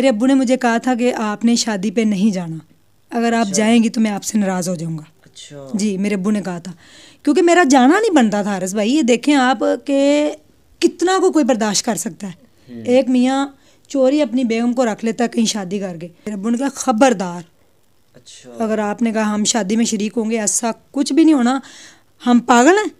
मेरे अब्बू ने मुझे कहा था कि आपने शादी पे नहीं जाना, अगर आप जाएंगी तो मैं आपसे नाराज़ हो जाऊंगा। अच्छा जी, मेरे अब्बू ने कहा था, क्योंकि मेरा जाना नहीं बनता था। हारिस भाई, ये देखें आप कि कितना को कोई बर्दाश्त कर सकता है। एक मियाँ चोरी अपनी बेगम को रख लेता कहीं शादी करके। मेरे अब्बू ने कहा खबरदार, अच्छा अगर आपने कहा हम शादी में शरीक होंगे, ऐसा कुछ भी नहीं होना। हम पागल हैं?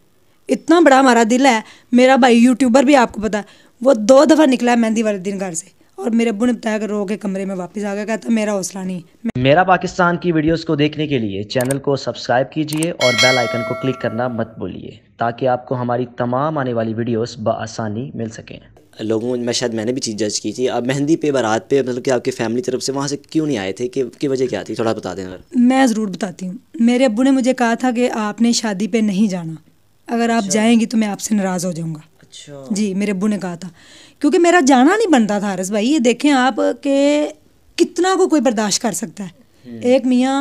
इतना बड़ा हमारा दिल है। मेरा भाई यूट्यूबर भी, आपको पता है, वो 2 दफ़ा निकला है मेहंदी वाले दिन घर से, और मेरे अब्बू ने बताया कि रो के कमरे में वापस आ गया। कहता मेरा हौसला नहीं। मेरा पाकिस्तान की वीडियोस को देखने के लिए चैनल को सब्सक्राइब कीजिए और बेल आइकन को क्लिक करना मत भूलिए, ताकि आपको हमारी तमाम आने वाली वीडियोस बआसानी मिल सकें। लोगों में शायद मैंने भी चीज़ जज की थी। अब मेहंदी पे, बारात पे, मतलब कि आपकी फैमिली तरफ से वहाँ से क्यों नहीं आए थे, कि वजह क्या थी, थोड़ा बता दें अगर। मैं ज़रूर बताती हूँ। मेरे अब्बू ने मुझे कहा था कि आपने शादी पे नहीं जाना, अगर आप जाएंगी तो मैं आपसे नाराज़ हो जाऊंगा। अच्छा जी, मेरे अब्बू ने कहा था, क्योंकि मेरा जाना नहीं बनता था। हारिस भाई, ये देखें आप कि कितना को कोई बर्दाश्त कर सकता है। एक मियाँ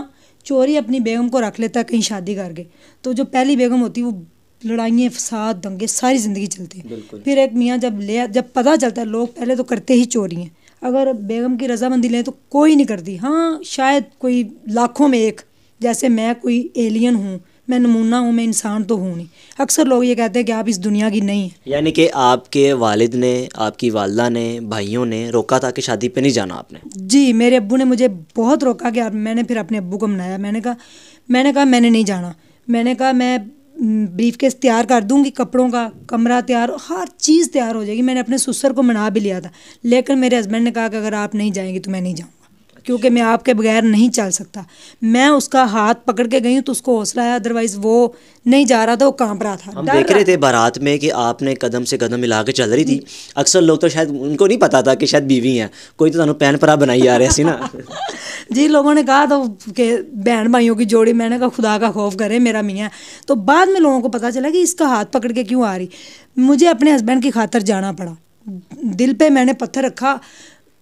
चोरी अपनी बेगम को रख लेता कहीं शादी करके, तो जो पहली बेगम होती है वो लड़ाइयाँ, फसाद, दंगे सारी ज़िंदगी चलती हैं। फिर एक मियाँ जब पता चलता है, लोग पहले तो करते ही चोरी हैं। अगर बेगम की रजामंदी लें तो कोई नहीं करती। हाँ, शायद कोई लाखों में एक, जैसे मैं कोई एलियन हूँ, मैं नमूना हूँ, मैं इंसान तो हूँ नहीं। अक्सर लोग ये कहते हैं कि आप इस दुनिया की नहीं हैं। यानी कि आपके वालिद ने, आपकी वालदा ने, भाइयों ने रोका था कि शादी पे नहीं जाना आपने। जी, मेरे अब्बू ने मुझे बहुत रोका कि मैंने फिर अपने अब्बू को मनाया। मैंने कहा मैंने नहीं जाना। मैंने कहा मैं ब्रीफकेस तैयार कर दूंगी, कपड़ों का कमरा तैयार, हर चीज़ तैयार हो जाएगी। मैंने अपने ससुर को मना भी लिया था, लेकिन मेरे हस्बैंड ने कहा कि अगर आप नहीं जाएंगी तो मैं नहीं जाऊँगा, क्योंकि मैं आपके बगैर नहीं चल सकता। मैं उसका हाथ पकड़ के गई हूँ तो उसको हौसला है, अदरवाइज़ वो नहीं जा रहा था, वो कांप रहा था। हम देख रहे थे बारात में कि आपने कदम से कदम मिला के चल रही थी। अक्सर लोग तो शायद उनको नहीं पता था कि शायद बीवी हैं, कोई तो तुहानू पैन भरा बनाई आ रहे सी ना। जी, लोगों ने कहा तो कि बहन भाइयों की जोड़ी। मैंने कहा खुदा का खौफ करे, मेरा मियाँ। तो बाद में लोगों को पता चला कि इसका हाथ पकड़ के क्यों आ रही। मुझे अपने हस्बैंड की खातर जाना पड़ा। दिल पे मैंने पत्थर रखा।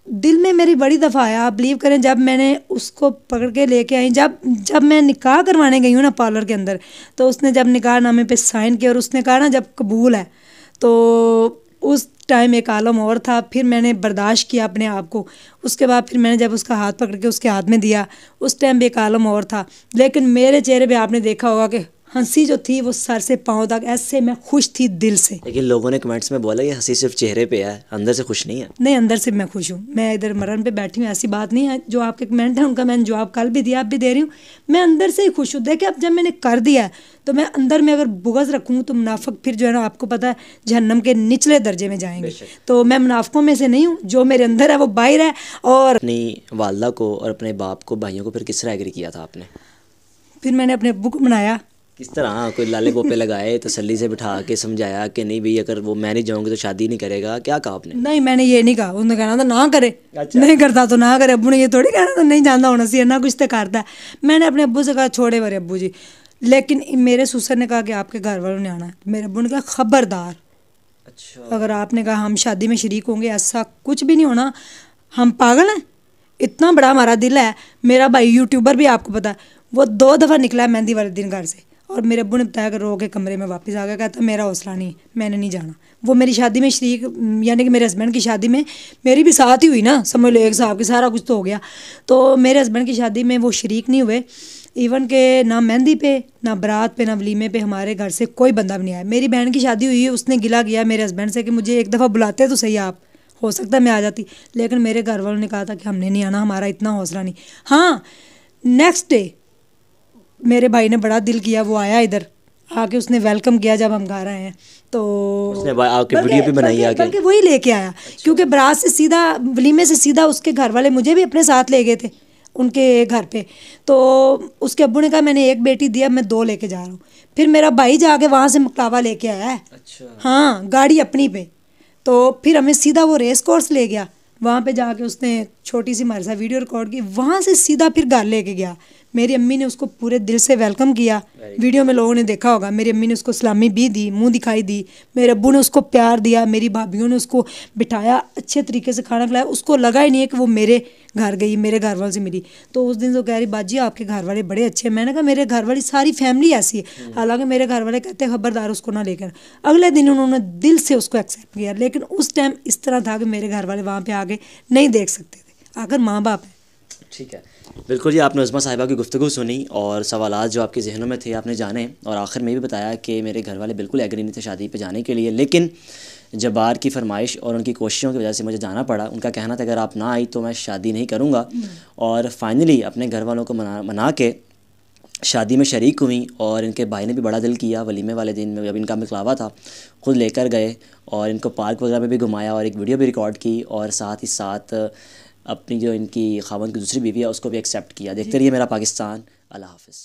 दिल में मेरी बड़ी दफ़ा आया, आप बिलीव करें, जब मैंने उसको पकड़ के लेके आई, जब मैं निकाह करवाने गई हूँ ना पार्लर के अंदर, तो उसने जब निकाह नामे पे साइन किया और उसने कहा ना जब कबूल है, तो उस टाइम एक आलम और था। फिर मैंने बर्दाश्त किया अपने आप को। उसके बाद फिर मैंने जब उसका हाथ पकड़ के उसके हाथ में दिया, उस टाइम भी एक आलम और था। लेकिन मेरे चेहरे पे आपने देखा होगा कि हंसी जो थी वो सर से पाँव तक, ऐसे मैं खुश थी दिल से। लेकिन लोगों ने कमेंट्स में बोला ये हंसी सिर्फ चेहरे पे है, अंदर से खुश नहीं है। नहीं, अंदर से मैं खुश हूँ। मैं इधर मरन पे बैठी हूँ, ऐसी बात नहीं है। जो आपके कमेंट हैं उनका मैंने जवाब कल भी दिया, अब भी दे रही हूँ। मैं अंदर से ही खुश हूँ। देखिए, अब जब मैंने कर दिया है तो मैं अंदर में अगर बुग़्ज़ रखूँ तो मुनाफिक फिर जो है ना, आपको पता है, जहन्नम के निचले दर्जे में जाएंगे। तो मैं मुनाफिकों में से नहीं हूँ। जो मेरे अंदर है वो बाहर है। और अपनी वालदा को और अपने बाप को, भाइयों को फिर किस तरह एग्री किया था आपने? फिर मैंने अपने अब्बू को मनाया। किस तरह? कोई लाले गोपे लगाए, तसल्ली से बिठा के समझाया कि नहीं भाई, अगर वो मैं नहीं जाऊँगी तो शादी नहीं करेगा? क्या कहा आपने? नहीं, मैंने ये नहीं कहा। उसने कहना था ना करे। नहीं करता तो ना करे। अब्बू ने ये थोड़ी कहना था नहीं जानता होना सी ना, कुछ तो करता है। मैंने अपने अब्बू से कहा छोड़े मेरे अब्बू जी। लेकिन मेरे ससुर ने कहा कि आपके घर वालों ने आना है। मेरे अब्बू ने कहा खबरदार, अच्छा अगर आपने कहा हम शादी में शरीक होंगे, ऐसा कुछ भी नहीं होना। हम पागल हैं? इतना बड़ा हमारा दिल है। मेरा भाई यूट्यूबर भी, आपको पता है, वो 2 दफ़ा निकला है मेहंदी वाले दिन घर से, और मेरे अब्बू ने बताया कि रो के कमरे में वापस आ गया। कहता मेरा हौसला नहीं, मैंने नहीं जाना। वो मेरी शादी में शरीक, यानी कि मेरे हस्बैंड की शादी में मेरी भी साथ ही हुई ना, समझ लो एक साहब की, सारा कुछ तो हो गया। तो मेरे हस्बैंड की शादी में वो शरीक नहीं हुए। इवन के ना मेहंदी पे, ना बारात पे, ना वलीमे पे हमारे घर से कोई बंदा भी नहीं आया। मेरी बहन की शादी हुई है, उसने गिला किया मेरे हस्बैंड से कि मुझे एक दफ़ा बुलाते तो सही आप, हो सकता है मैं आ जाती। लेकिन मेरे घर वालों ने कहा था कि हमने नहीं आना, हमारा इतना हौसला नहीं। हाँ, नेक्स्ट डे मेरे भाई ने बड़ा दिल किया, वो आया इधर आके, उसने वेलकम किया जब हम घर आए हैं। तो उसने आके वीडियो भी बनाई आके, बल्कि वही लेके आया। क्योंकि बारात से सीधा, वलीमे से सीधा उसके घर वाले मुझे भी अपने साथ ले गए थे उनके घर पे। तो उसके अब्बू ने कहा मैंने एक बेटी दिया, मैं 2 लेके जा रहा हूँ। फिर मेरा भाई जाके वहाँ से मकलावा लेके आया है। अच्छा हाँ, गाड़ी अपनी पे। तो फिर हमें सीधा वो रेस कोर्स ले गया। वहाँ पे जाके उसने छोटी सी हमारे साथ वीडियो रिकॉर्ड की। वहाँ से सीधा फिर घर लेके गया। मेरी अम्मी ने उसको पूरे दिल से वेलकम किया। वीडियो में लोगों ने देखा होगा, मेरी अम्मी ने उसको सलामी भी दी, मुंह दिखाई दी। मेरे अब्बू ने उसको प्यार दिया, मेरी भाभीयों ने उसको बिठाया, अच्छे तरीके से खाना खिलाया। उसको लगा ही नहीं है कि वो मेरे घर गई, मेरे घर वालों से मिली। तो उस दिन तो कह रही बाजी आपके घर वाले बड़े अच्छे हैं। मैंने कहा मेरे घर वाली सारी फैमिली ऐसी है। हालांकि मेरे घर वाले कहते हैं खबरदार उसको ना लेकर। अगले दिन उन्होंने दिल से उसको एक्सेप्ट किया। लेकिन उस टाइम इस तरह था कि मेरे घर वाले वहाँ पे आके नहीं देख सकते थे। اگر ماں باپ ہیں. ٹھیک ہے، بالکل جی. آپ نے عظمیٰ صاحبہ کی گفتگو سنی اور سوالات جو آپ کے ذہنوں میں تھے آپ نے جانے، اور آخر میں بھی بتایا کہ میرے گھر والے بالکل ایگری نہیں تھے شادی پہ جانے کے لیے، لیکن جبار کی فرمائش اور ان کی کوششوں کی وجہ سے مجھے جانا پڑا. ان کا کہنا تھا اگر آپ نہ آئی تو میں شادی نہیں کروں گا، اور فائنلی اپنے گھر والوں کو منا کے شادی میں شریک ہوئیں. اور ان کے بھائی نے بھی بڑا دل کیا، ولیمے والے دن میں جب ان کا مقلاوا تھا خود لے کر گئے اور ان کو پارک وغیرہ میں بھی گھمایا اور ایک ویڈیو بھی ریکارڈ کی، اور ساتھ ہی ساتھ اپنی جو ان کی خاوند کی دوسری بیوی ہے اس کو بھی ایکسیپٹ کیا. دیکھتے رہیے میرا پاکستان. اللہ حافظ.